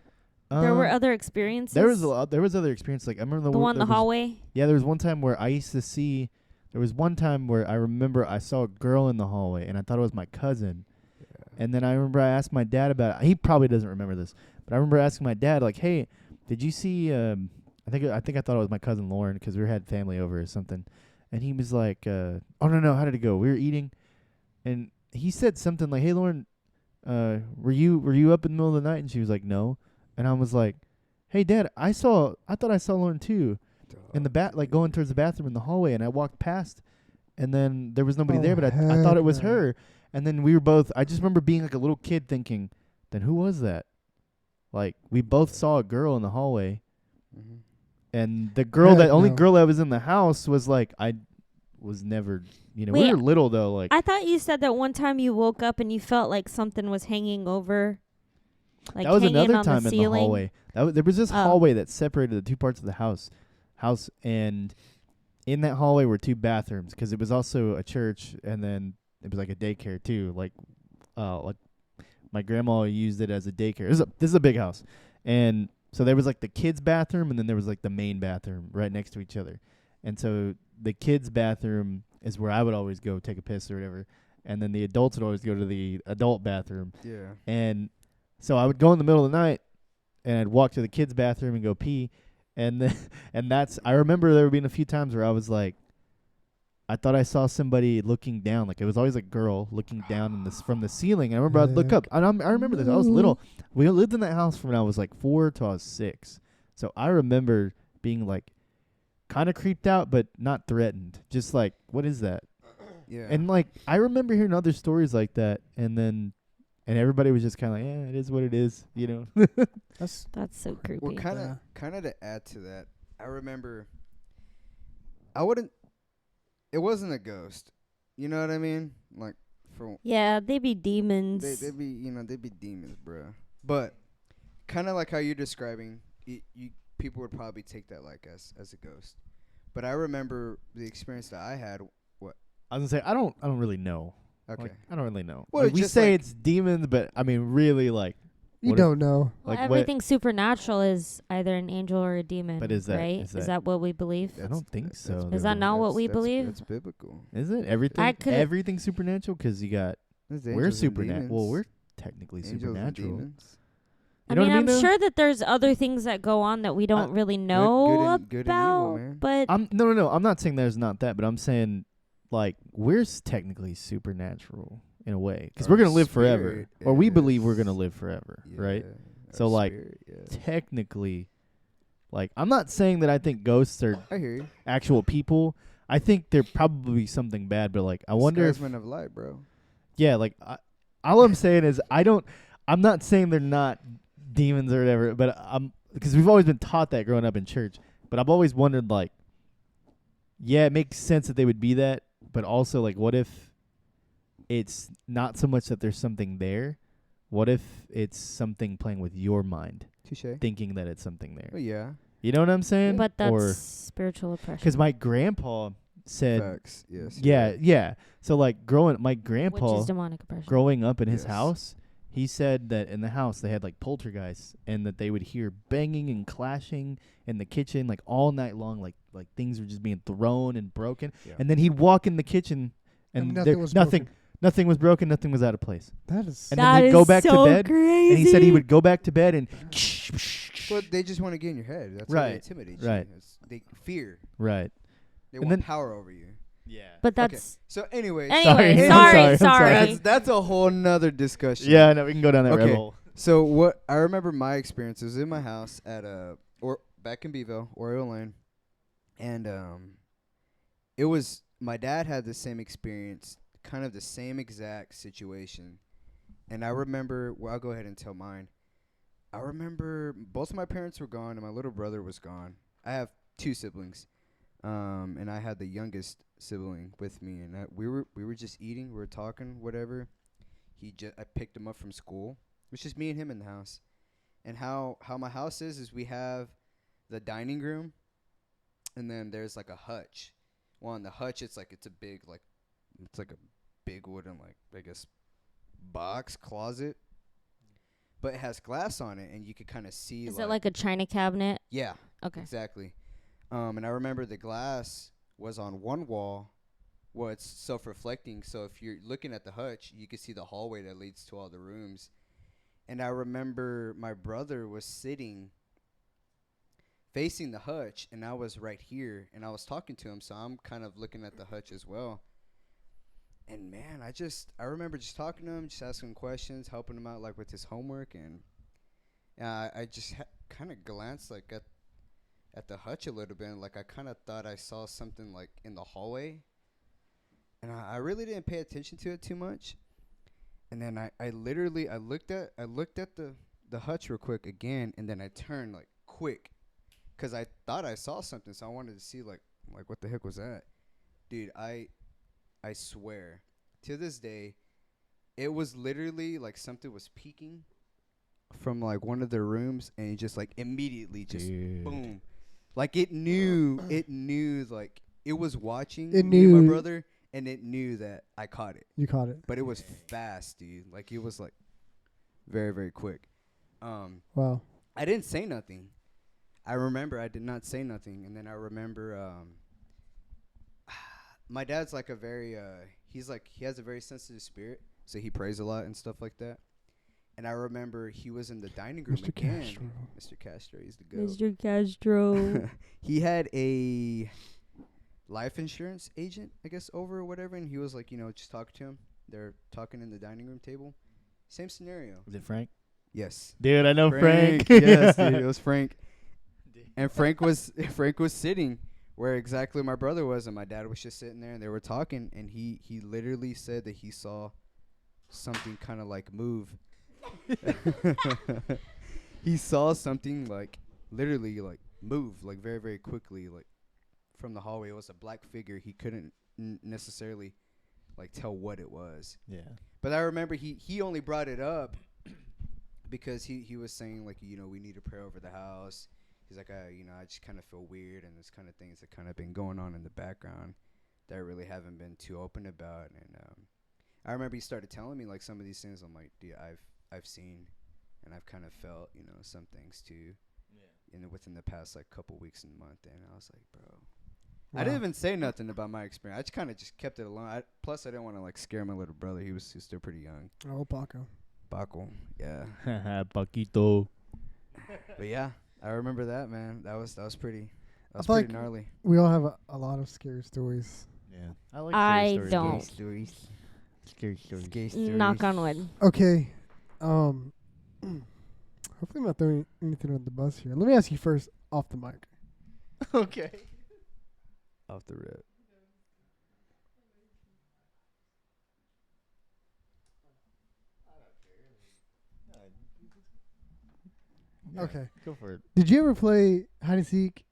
There were Um, other experiences. There was there was other experience. Like I remember the one in the there was- hallway. Yeah, there was one time where I used to see. There was one time where I remember I saw a girl in the hallway, and I thought it was my cousin. And then I remember I asked my dad about it. He probably doesn't remember this, but I remember asking my dad, like, "Hey, did you see?" I think I thought it was my cousin Lauren, because we had family over or something. And he was like, "Oh no, how did it go? We were eating," and he said something like, "Hey, Lauren, were you up in the middle of the night?" And she was like, "No," and I was like, "Hey, Dad, I thought I saw Lauren too." In the like going towards the bathroom in the hallway, and I walked past, and then there was nobody Oh, there, but I thought it was heck no. her. And then we were both, I just remember being like a little kid thinking, then who was that? Like, we both saw a girl in the hallway, Mm-hmm. and the girl, Heck only no. girl that was in the house was like, I was never, we Wait, were little though, like, I thought you said that one time you woke up and you felt like something was hanging over. Like that was hanging another on time the in the ceiling. hallway. There was this Oh. hallway that separated the two parts of the house, and in that hallway were 2 bathrooms, because it was also a church, and then it was like a daycare too. Like my grandma used it as a daycare. This is a big house, and so there was like the kids' bathroom, and then there was like the main bathroom right next to each other. And so the kids' bathroom is where I would always go take a piss or whatever, and then the adults would always go to the adult bathroom. Yeah. And so I would go in the middle of the night, and I'd walk to the kids' bathroom and go pee, and then, I remember there being a few times where I was like, I thought I saw somebody looking down, like it was always a girl looking down in this from the ceiling. And I remember I'd look up, and I remember this. I was little. We lived in that house from when I was like 4 till I was 6. So I remember being like kind of creeped out, but not threatened. Just like, what is that? Yeah. And like I remember hearing other stories like that, and everybody was just kind of like, yeah, it is what it is, you know. That's That's so creepy. Well, Yeah. kind of to add to that, I remember. It wasn't a ghost. You know what I mean? Like, for yeah, they be demons. they be demons, bruh. But kind of like how you're describing, people would probably take that like as a ghost. But I remember the experience that I had. I was gonna say I don't really know. Okay. Like, I don't really know. Well, Like, we just say like- it's demons, but I mean really like you what don't know. Well, like everything supernatural is either an angel or a demon. But is that- right? is Is that- that what we believe? I don't think so. Is that not what we believe? That's biblical. Is it everything? I could- Everything supernatural? Because you got There's we're angels and supernatural. Well, demons. we're technically Angels and supernatural. demons. I You know mean, what I I'm mean, though? sure that there's other things that go on that we don't really know good and about. evil, man. But No. I'm not saying there's not that, but I'm saying like we're technically supernatural in a way, because Our we're gonna live forever, spirit or we believe we're is- gonna live forever, right? Yeah, So, our like, spirit, yeah. Technically, like I'm not saying that I think ghosts are I hear you. actual people. I think they're probably something bad, but like I wonder if Sky's of light, bro. yeah, like all I'm saying is I'm not saying they're not demons or whatever, but because we've always been taught that growing up in church, but I've always wondered, like, yeah, it makes sense that they would be that, but also, like, what if it's not so much that there's something there? What if it's something playing with your mind, Touche. thinking that it's something there? Oh yeah. You know what I'm saying? But that's Or spiritual oppression. because my grandpa said, Facts. Yes. yeah, yeah. So like my which grandpa is demonic oppression. growing up in his Yes. house, he said that in the house they had like poltergeists and that they would hear banging and clashing in the kitchen like all night long, like things were just being thrown and broken. Yeah. And then he'd walk in the kitchen and nothing there, was nothing broken. nothing was broken, nothing was out of place. That is. And That then he'd is go back to so bed, crazy. and he said he would go back to bed and But they just want to get in your head. That's why Right, they intimidate right. you. They fear. right. They And want then- power over you. Yeah. But Okay. that's So anyway. anyway. Sorry, I'm Sorry. That's a whole nother discussion. Yeah, I know we can go down that Okay. rabbit hole. So what I remember my experience was in my house at or back in Beeville, Oriole Lane, and it was my dad had the same experience, kind of the same exact situation, and I remember. Well, I'll go ahead and tell mine. I remember both of my parents were gone and my little brother was gone. I have 2 siblings, and I had the youngest sibling with me, and we were just eating, we were talking, whatever. I picked him up from school. It was just me and him in the house. And how my house is we have the dining room, and then there's like a hutch. Well, on the hutch, it's a big it's like a big wooden I guess box closet, but it has glass on it, and you could kind of see. Is it like a china cabinet? Yeah. Okay. Exactly. And I remember the glass was on one wall. Well, it's self-reflecting, so if you're looking at the hutch, you can see the hallway that leads to all the rooms. And I remember my brother was sitting facing the hutch, and I was right here, and I was talking to him, so I'm kind of looking at the hutch as well. And man, I remember just talking to him, just asking him questions, helping him out with his homework, and I just kind of glanced at the hutch a little bit, and I kind of thought I saw something in the hallway, and I really didn't pay attention to it too much. And then I looked at the hutch real quick again, and then I turned quick, cause I thought I saw something, so I wanted to see what the heck was that, dude. I swear, to this day, it was literally something was peeking from one of their rooms, and it just immediately just boom, it knew it was watching It me and my knew. brother, and it knew that I caught it. You caught it. But it was fast, dude. It was very, very quick. Wow. I didn't say nothing. I remember I did not say nothing, and then I remember my dad's a very he has a very sensitive spirit, so he prays a lot and stuff like that. And I remember he was in the dining room Mr. again. Castro. Mr. Castro, he's the goat. Mr. Castro. He had a life insurance agent, I guess, over or whatever, and he was just talking to him. They're talking in the dining room table. Same scenario. Was it Frank? Yes. Dude, I know Frank. Yes, dude, it was Frank. And Frank was sitting where exactly my brother was, and my dad was just sitting there, and they were talking, and he literally said that he saw something kind of move. He saw something literally move very, very quickly from the hallway. It was a black figure. He couldn't necessarily tell what it was. Yeah. But I remember he only brought it up because he was saying we need to pray over the house. He's I just kind of feel weird, and there's kind of things that kind of been going on in the background that I really haven't been too open about. And I remember he started telling me some of these things. I'm like, dude, I've seen, and I've kind of felt some things too. Yeah. Within the past couple weeks and month, and I was like, bro. Wow. I didn't even say nothing about my experience. I just kind of kept it alone. Plus, I didn't want to scare my little brother. He was still pretty young. Oh, Paco. Paco, yeah. Paquito. But yeah, I remember that, man. That was pretty. That was feel pretty like gnarly. We all have a lot of scary stories. Yeah. I like I scary stories. don't. Stories. Scary stories. Scary stories. Knock on wood. Okay. Hopefully I'm not throwing anything on the bus here. Let me ask you first off the mic. Okay. Off the rip. Okay. Go for it. Did you ever play hide and seek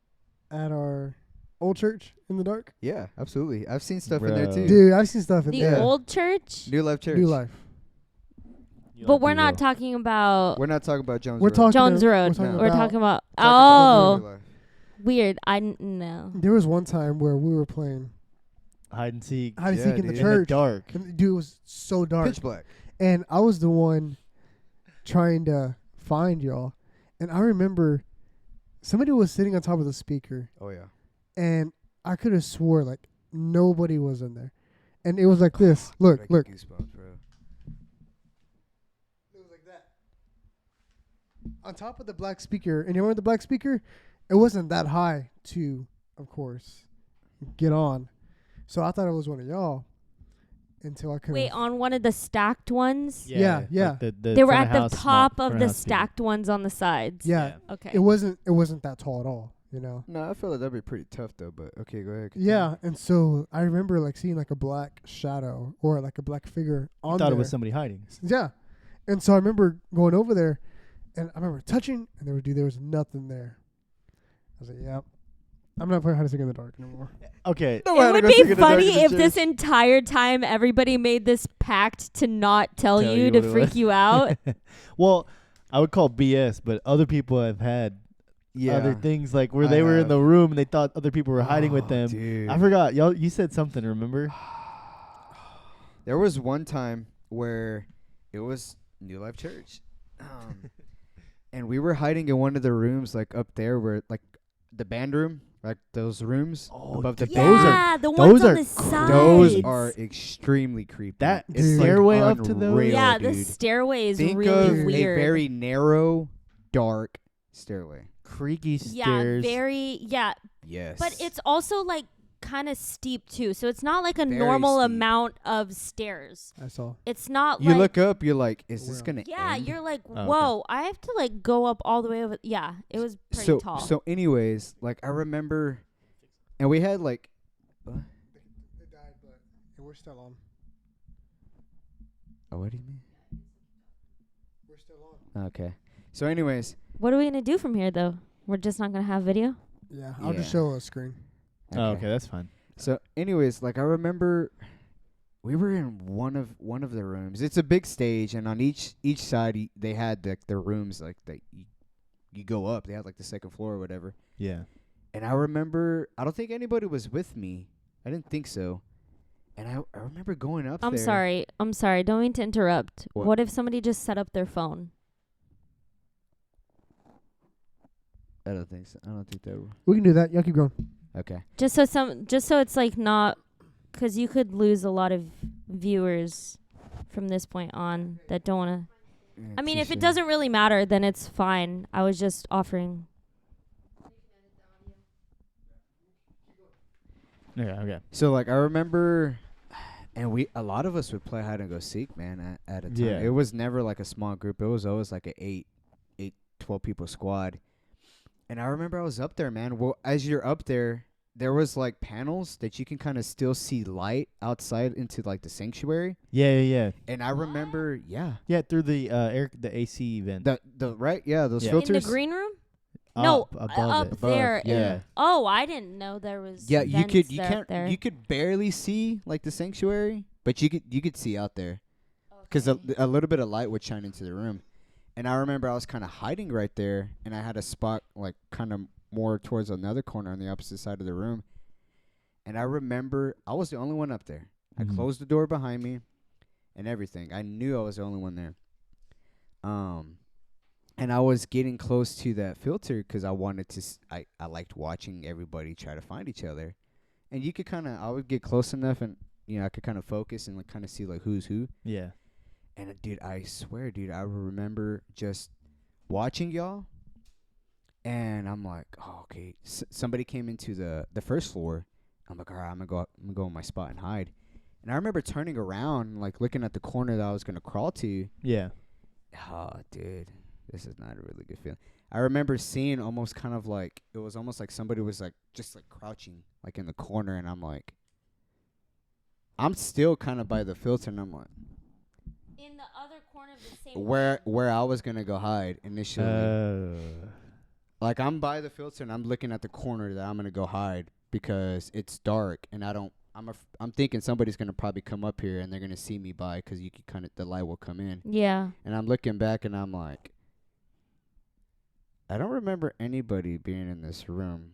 at our old church in the dark? Yeah, absolutely. I've seen stuff in there Bro. too. Dude, I've seen stuff in The there. old church? New Life Church. New Life. But we're not talking about We're not talking about Jones We're Road. talking. Jones Road. We're talking No. We're about. talking about. Talking about Oh, New Life. weird. No. There was one time where we were playing hide and seek hide and Yeah, seek in the dude. in the church. dark. And, dude, it was so dark. Pitch black. And I was the one trying to find y'all. And I remember somebody was sitting on top of the speaker, Oh yeah. and I could have swore like nobody was in there. And it was like this. Look, Dude, I get look. goosebumps, bro. It was like that. On top of the black speaker, and you remember the black speaker? It wasn't that high to, of course, get on. So I thought it was one of y'all until I couldn't. Wait, on one of the stacked ones? Yeah, yeah. Like the They were front at the house, top front of the house speaker. stacked ones on the sides. Yeah. Okay. It wasn't that tall at all, you know. No, I feel like that'd be pretty tough though. But okay, go ahead. Yeah, and so I remember like seeing like a black shadow or like a black figure on Thought there. it was somebody hiding. Yeah. And so I remember going over there, and I remember touching, and there was nothing there. I was like, yep. I'm not playing hide and seek in the dark anymore. Okay. No, I It would had to go be sing in the dark funny in the if this church. entire time everybody made this pact to not tell Tell you you to what it freak was. you out. Well, I would call BS, but other people have had Yeah. other things like where I they were in have. the room and they thought other people were hiding with Oh, them. Dude. I forgot. Y'all, you said something. Remember? There was one time where it was New Life Church, and we were hiding in one of the rooms, like up there, where like the band room, like those rooms Oh, above the dude, band. Yeah, the those ones on are the sides. Those are extremely creepy. That It's like stairway up to those? unreal, Yeah, dude. the stairway is Think really of weird. a very narrow, dark stairway. Creaky yeah, stairs. yeah, Yes, but it's also like kind of steep too. So it's not like a Very normal steep. amount of stairs. I saw. It's not you like look up, you're like, is this Wow. gonna yeah, end? you're like, okay. whoa, I have to like go up all the way over. Yeah, it was pretty so tall. so anyways, like I remember, and we had like, It died, but we're still on. oh, what do you mean? We're still on. Okay, so anyways, What are we gonna do from here though? We're just not gonna have video. Yeah, I'll just Yeah. show a screen. Oh, okay, that's fine. So, anyways, like I remember, we were in one of the rooms. It's a big stage, and on each side they had the rooms like that. You go up. They had like the second floor or whatever. Yeah. And I remember, I don't think anybody was with me. I didn't think so. And I remember going up I'm there. sorry. Don't mean to interrupt. What? What if somebody just set up their phone? I don't think so. I don't think that. We can do that. Y'all keep going. Okay. Just so it's like not, because you could lose a lot of viewers from this point on that don't want to. I mean, if it doesn't really matter, then it's fine. I was just offering. Yeah. Okay. So like I remember, and a lot of us would play hide and go seek, man. At a time, Yeah. it was never like a small group. It was always like a 12 people squad. And I remember I was up there, man. Well, as you're up there, there was like panels that you can kind of still see light outside into like the sanctuary. Yeah. And I remember, Yeah, through the the AC vent. the right, yeah, those Yeah. filters. In the green room? No, above up it. there. Above, yeah. Oh, I didn't know there was. Yeah, you vents could you there, can't there. you could barely see like the sanctuary, but you could see out there. Because a little bit of light would shine into the room. And I remember I was kind of hiding right there, and I had a spot like kind of more towards another corner on the opposite side of the room. And I remember I was the only one up there. Mhm. I closed the door behind me and everything. I knew I was the only one there. And I was getting close to that filter because I wanted to, I liked watching everybody try to find each other. And you could I would get close enough and, I could kind of focus and like kind of see like who's who. Yeah. And dude, I swear, dude, I remember just watching y'all, and I'm like, oh, okay. Somebody came into the first floor. I'm like, all right, I'm gonna go in my spot and hide. And I remember turning around, like looking at the corner that I was gonna crawl to. Yeah. Oh, dude, this is not a really good feeling. I remember seeing almost kind of like it was almost like somebody was like just like crouching like in the corner, and I'm like, I'm still kind of by the filter, and I'm like. In the other corner where I was gonna go hide initially. Like I'm by the filter and I'm looking at the corner that I'm gonna go hide because it's dark and I'm thinking somebody's gonna probably come up here and they're gonna see me by because you can the light will come in. Yeah. And I'm looking back and I'm like, I don't remember anybody being in this room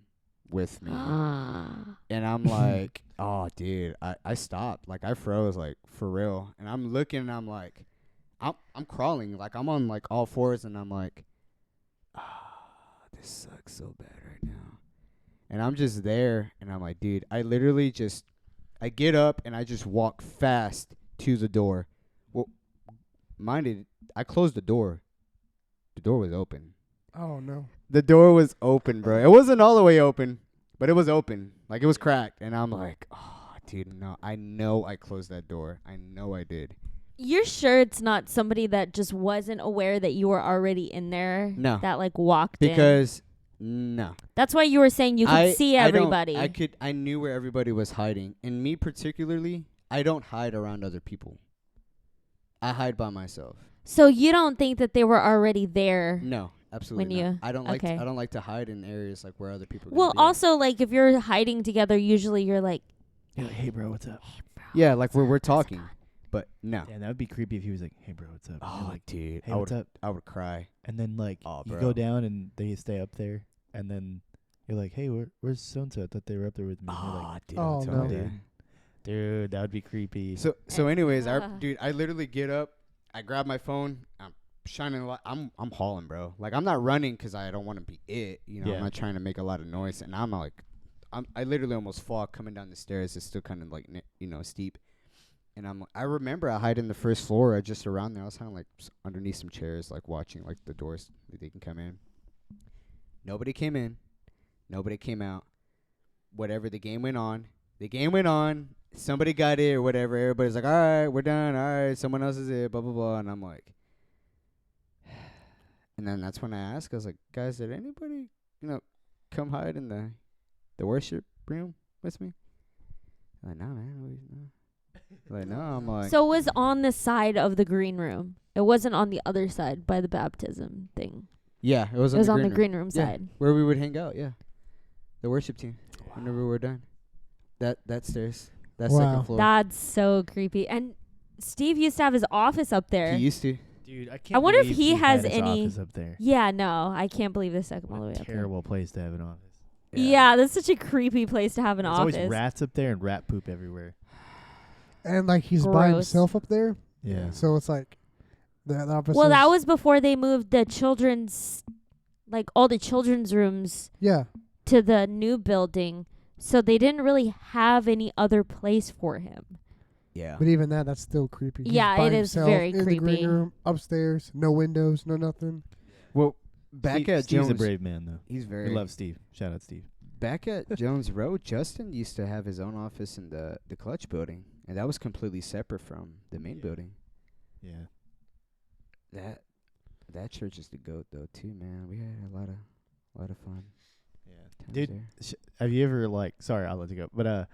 with me. And I'm like, oh, dude, I stopped. Like, I froze, like, for real. And I'm looking and I'm like, I'm crawling. Like, I'm on, like, all fours and I'm like, this sucks so bad right now. And I'm just there and I'm like, dude, I literally just, I get up and I just walk fast to the door. Well, mind it, I closed the door. The door was open. Oh, no. The door was open, bro. It wasn't all the way open, but it was open. Like, it was cracked. And I'm like, oh, dude, no. I know I closed that door. I know I did. You're sure it's not somebody that just wasn't aware that you were already in there? No. That, like, walked in? Because, no. That's why you were saying you could see everybody. I knew where everybody was hiding. And me particularly, I don't hide around other people. I hide by myself. So you don't think that they were already there? No. Absolutely When not. you I don't like okay. I don't like to hide in areas like where other people. Well, also like if you're hiding together, usually you're like, hey bro, what's up? Yeah, like where we're talking, but no. Yeah, that would be creepy if he was like, hey bro, what's up? And Oh, you're like, dude, hey, what's up? I would cry. And then like Oh, you bro. go down and they stay up there, and then you're like, hey, where's so and so? I thought they were up there with me. And you're like, Dude, Oh, tell me no. that. dude, that would be creepy. So anyways, I literally get up, I grab my phone, I'm shining a light. I'm hauling, bro. Like I'm not running 'cause I don't want to be it. You know, Yeah. I'm not trying to make a lot of noise, and I'm like, I literally almost fall coming down the stairs. It's still kind of like steep, and I remember I hide in the first floor, just around there. I was kind of like underneath some chairs, like watching like the doors that they can come in. Nobody came in, nobody came out. Whatever, the game went on. Somebody got it or whatever. Everybody's like, all right, we're done. All right, someone else is it. Blah blah blah. And I'm like. And then that's when I asked, I was like, guys, did anybody, come hide in the worship room with me? I'm like, no, man. No. Like, no, I'm like. So it was on the side of the green room. It wasn't on the other side by the baptism thing. Yeah, it was It was on the room. green room Yeah, side. where we would hang out, yeah. The worship team, whenever we were done. That stairs, that Wow. second floor. That's so creepy. And Steve used to have his office up there. He used to. Dude, I can't. I wonder if believe he had has his any- office up there. Yeah, no, I can't believe this took him all the way What a up there. terrible place to have an office. Yeah, that's such a creepy place to have an There's office. always rats up there and rat poop everywhere. And, like, he's by Gross. himself up there. Yeah. So it's like, the office Well, that is- was before they moved the children's, like all the children's rooms Yeah. to the new building. So they didn't really have any other place for him. Yeah. But even that's still creepy. He's Yeah, by it is himself very in the creepy. green room, upstairs, no windows, no nothing. Well, back Steve, at Steve's Jones, a brave man, though. he's We very. love Steve. Shout out Steve. Back at Jones Road, Justin used to have his own office in the Clutch building, and that was completely separate from the main building. Yeah. That church is the goat though too, man. We had a lot of fun. Yeah. times Dude, there. have you ever sorry, I'll let you go. But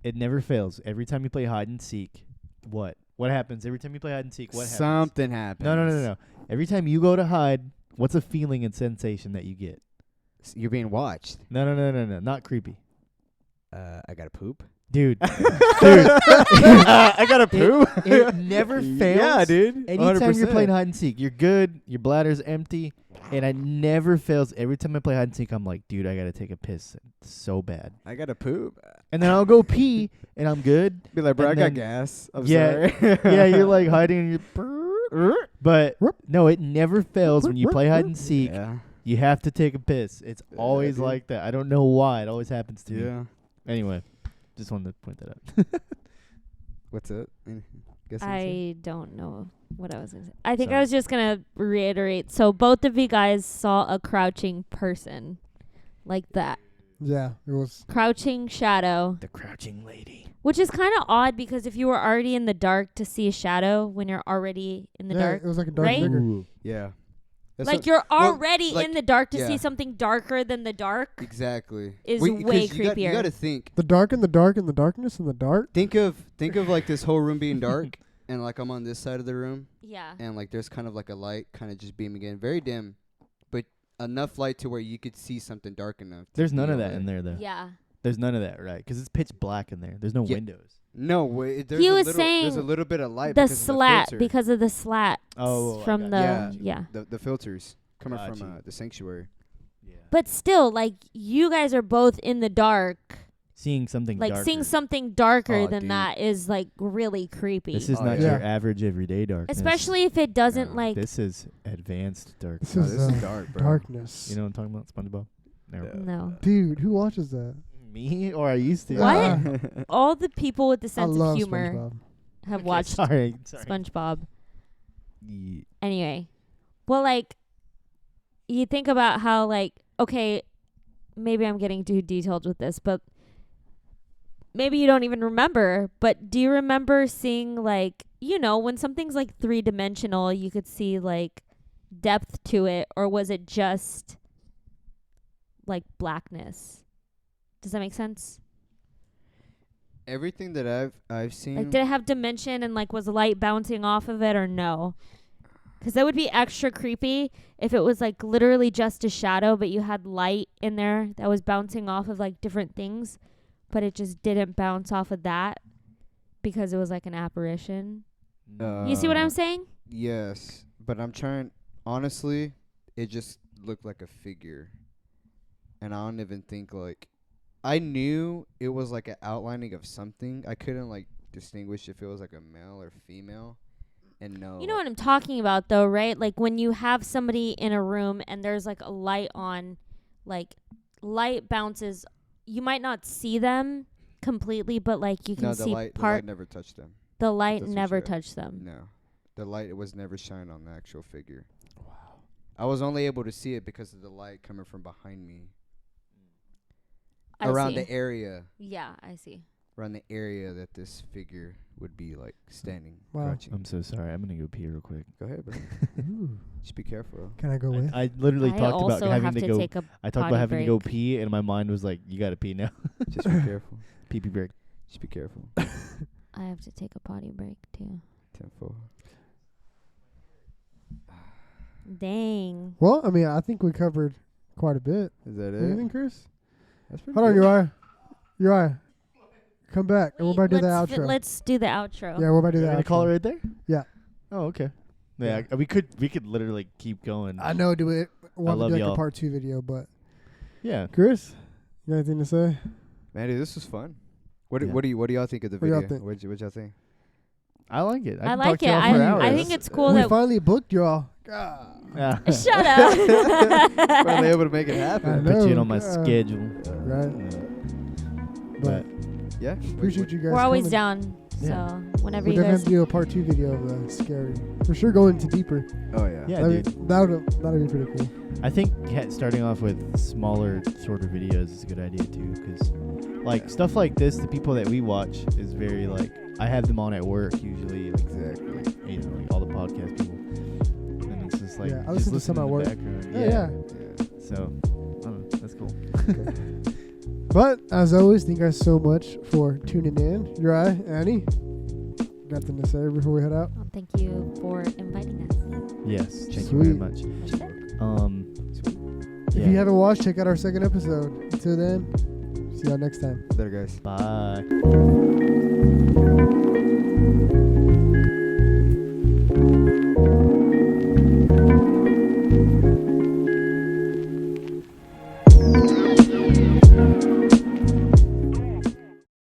it never fails. Every time you play hide and seek, what happens? Every time you play hide and seek, what happens? Something happens. No. Every time you go to hide, what's a feeling and sensation that you get? You're being watched. No. Not creepy. I gotta poop. Dude. I gotta poop. It never fails. Yeah, dude. Anytime you're 100%. playing hide and seek, you're good, your bladder's empty, and it never fails. Every time I play hide and seek, I'm like, dude, I gotta take a piss so bad. I gotta poop. And then I'll go pee, and I'm good. Be like, bro, And I got then- gas. I'm Yeah. sorry. Yeah, you're like hiding and you're but no, it never fails when you play hide and seek. Yeah. You have to take a piss. It's Yeah, always dude. like that. I don't know why. It always happens to me. Yeah. Anyway, just wanted to point that out. What's up? I don't know what I was going to say. I think I Sorry. was just going to reiterate. So both of you guys saw a crouching person like that. Yeah, it was. Crouching shadow, The crouching lady. which is kind of odd because if you were already in the dark to see a shadow when you're already in the Yeah, dark, it was like a dark right? figure. Yeah. That's like what- you're well, already like, in the dark to yeah. see something darker than the dark. exactly is 'cause way you got- You creepier. got to think. The dark and the dark and the darkness and the dark. Think of like this whole room being dark, and like I'm on this side of the room, Yeah. and like there's kind of like a light kind of just beaming in, very dim, but enough light to where you could see something dark enough. There's none of that in there though. Yeah. There's none of that, right? Because it's pitch black in there. There's no windows. No, wait. He was saying there's a little bit of light The because slat, of the filter. because of the slat Oh, I from got the, you. yeah. the filters coming Got from you. the sanctuary. Yeah. But still, like, you guys are both in the dark. Seeing something Like, darker. seeing something darker Oh, than dude. that is, like, really creepy. This is Oh, not yeah. your average everyday darkness. Especially if it doesn't, No, like... This is advanced darkness. This No, is, this is dark, bro. darkness. You know what I'm talking about? SpongeBob? Never. Yeah. No. Dude, who watches that? Me? Or I used to. What? All the people with the I sense of love humor SpongeBob. have Okay, watched Sorry. SpongeBob. Yeah. Anyway. Well, like, you think about how, like, okay, maybe I'm getting too detailed with this, but maybe you don't even remember, but do you remember seeing, like, you know, when something's, like, 3-dimensional, you could see, like, depth to it, or was it just, like, blackness? Does that make sense? Everything that I've seen. Like, did it have dimension and, like, was light bouncing off of it or no? Because that would be extra creepy if it was, like, literally just a shadow, but you had light in there that was bouncing off of, like, different things, but it just didn't bounce off of that because it was, like, an apparition. You see what I'm saying? Yes, but I'm trying. Honestly, it just looked like a figure, and I don't even think like. I knew it was like an outlining of something. I couldn't like distinguish if it was like a male or female. And no. You know what I'm talking about, though, right? Like, when you have somebody in a room and there's, like, a light on, like, light bounces. You might not see them completely, but, like, you can No, see the light never touched them. The light That's what never you had. touched them. No, the light was never shined on the actual figure. Wow. I was only able to see it because of the light coming from behind me. I Around see. the area. Yeah, I see. Around the area that this figure would be like standing, Wow. crouching. I'm so sorry. I'm gonna go pee real quick. Go ahead, bro. Ooh. Just be careful. Can I go with? I literally I talked also about having have to to go. take a I talked about potty having to go break. pee, and my mind was like, "You gotta pee now." Just be careful. Pee break. Just be careful. I have to take a potty break, too. 10-4. Dang. Well, I mean, I think we covered quite a bit. Is that What do you it? think, Chris? That's pretty Hold on, good. Uriah. Uriah, come back, and we're about to do the outro. Let's do the outro. Yeah, we're about to do You're the gonna outro. call it right there? Yeah. Oh, okay. Yeah, we could literally keep going. I know, do it. We'll have to love do like y'all. a part 2 video, but Yeah. Chris, you got anything to say? Man, dude, this was fun. What Yeah. do y'all think of the What do y'all video? think? What y'all think? I like it. I can like talk to it. y'all for I hours. think it's cool we that... finally booked y'all. Yeah. Shut up. Finally able to make it I happen. know. Put you in on my God. schedule. Right. Yeah. But Yeah. appreciate you guys. We're always coming. down. Yeah. So whenever We you definitely have guys... to do a part 2 video of the scary. For sure, go into deeper. Oh yeah. Yeah, that'd dude. That'd be pretty cool. I think starting off with smaller, shorter videos is a good idea too, because like stuff like this, the people that we watch is very like I have them on at work usually, like, Exactly. you know, like all the podcast people, and it's just like Yeah, I just listen to some in at the work. background. Yeah. Yeah. So I don't know, that's cool. But as always, thank you guys so much for tuning in. Uriah, Annie, got something to say before we head out? Well, thank you for inviting us. Yes, thank you very Sweet. much. That's it. If yeah. you haven't watched, check out our second episode. Until then, see y'all next time. Later, guys. Bye.